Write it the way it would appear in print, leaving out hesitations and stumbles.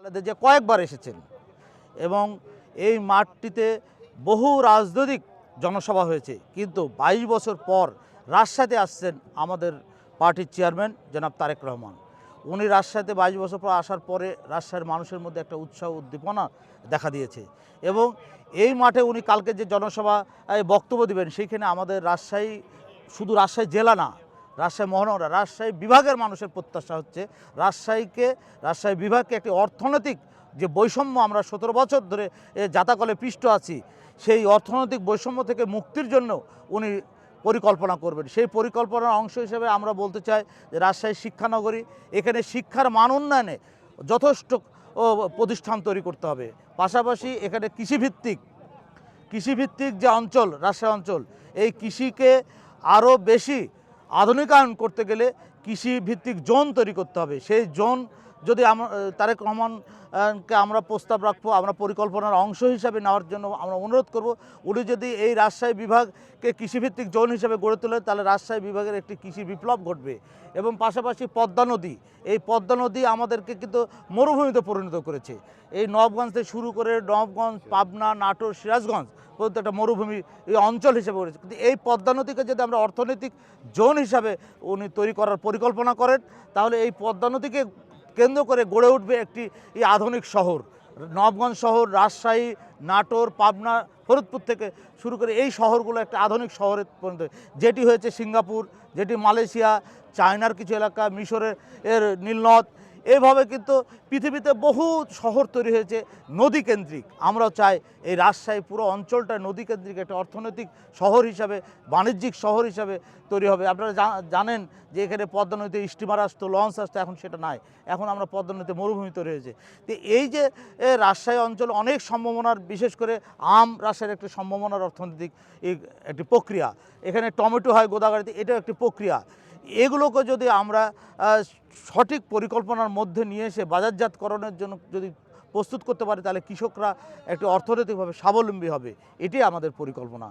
খালেদা জিয়া কয়েকবার এসেছেন এবং এই মাঠটিতে বহু রাজনৈতিক জনসভা হয়েছে, কিন্তু 22 বছর পর রাজশাহীতে আসছেন আমাদের পার্টির চেয়ারম্যান জনাব তারেক রহমান। উনি রাজশাহীতে 22 বছর পর আসার পরে রাজশাহীর মানুষের মধ্যে একটা উৎসাহ উদ্দীপনা দেখা দিয়েছে এবং এই মাঠে উনি কালকে যে জনসভায় বক্তব্য দেবেন সেইখানে আমাদের রাজশাহী, শুধু রাজশাহী জেলা না, রাজশাহী মহানগর, রাজশাহী বিভাগের মানুষের প্রত্যাশা হচ্ছে রাজশাহী বিভাগকে একটি অর্থনৈতিক যে বৈষম্য আমরা 17 বছর ধরে জাতাকলে পিষ্ট আছি, সেই অর্থনৈতিক বৈষম্য থেকে মুক্তির জন্য উনি পরিকল্পনা করবেন। সেই পরিকল্পনার অংশ হিসেবে আমরা বলতে চাই যে রাজশাহী শিক্ষানগরী, এখানে শিক্ষার মান উন্নয়নে যথেষ্ট প্রতিষ্ঠান তৈরি করতে হবে। পাশাপাশি এখানে কৃষিভিত্তিক যে অঞ্চল, রাজশাহী অঞ্চল, এই কৃষিকে আরও বেশি আধুনিকায়ন করতে গেলে কৃষিভিত্তিক জোন তৈরি করতে হবে। সেই জোন যদি তারেক রহমানকে আমরা প্রস্তাব রাখবো, আমরা পরিকল্পনার অংশ হিসাবে নেওয়ার জন্য আমরা অনুরোধ করব। উনি যদি এই রাজশাহী বিভাগকে কৃষিভিত্তিক জোন হিসেবে গড়ে তোলেন, তাহলে রাজশাহী বিভাগের একটি কৃষি বিপ্লব ঘটবে। এবং পাশাপাশি পদ্মা নদী, এই পদ্মা নদী আমাদেরকে কিন্তু মরুভূমিতে পরিণত করেছে। এই নবাবগঞ্জ থেকে শুরু করে নবাবগঞ্জ, পাবনা, নাটোর, সিরাজগঞ্জ পর্যন্ত একটা মরুভূমি এই অঞ্চল হিসেবে করেছে, কিন্তু এই পদ্মা নদীকে যদি আমরা অর্থনৈতিক জোন হিসাবে উনি তৈরি করার পরিকল্পনা করেন, তাহলে এই পদ্মা নদীকে কেন্দ্র করে গড়ে উঠবে একটি এই আধুনিক শহর। নবাবগঞ্জ শহর, রাজশাহী, নাটোর, পাবনা, ফরিদপুর থেকে শুরু করে এই শহরগুলো একটা আধুনিক শহরে পরিণত, যেটি হয়েছে সিঙ্গাপুর, যেটি মালয়েশিয়া, চায়নার কিছু এলাকা, মিশরের নীলনদ, এইভাবে কিন্তু পৃথিবীতে বহু শহর তৈরি হয়েছে নদীকেন্দ্রিক। আমরাও চাই এই রাজশাহী পুরো অঞ্চলটা নদীকেন্দ্রিক একটা অর্থনৈতিক শহর হিসাবে, বাণিজ্যিক শহর হিসাবে তৈরি হবে। আপনারা জানেন যে এখানে পদ্মা নদীতে স্টিমার আসতো, লঞ্চ আসতো, এখন সেটা নাই। এখন আমরা পদ্মা নদীতে মরুভূমি তৈরি হয়েছে। তো এই যে রাজশাহী অঞ্চল অনেক সম্ভাবনার, বিশেষ করে রাজশাহীর একটি সম্ভাবনার অর্থনৈতিক একটি প্রক্রিয়া। এখানে টমেটো হয় গোদাগাড়িতে, এটাও একটি প্রক্রিয়া। এগুলোকে যদি আমরা সঠিক পরিকল্পনার মধ্যে নিয়ে এসে বাজারজাতকরণের জন্য যদি প্রস্তুত করতে পারি, তাহলে কৃষকরা একটি অর্থনৈতিকভাবে স্বাবলম্বী হবে। এটাই আমাদের পরিকল্পনা।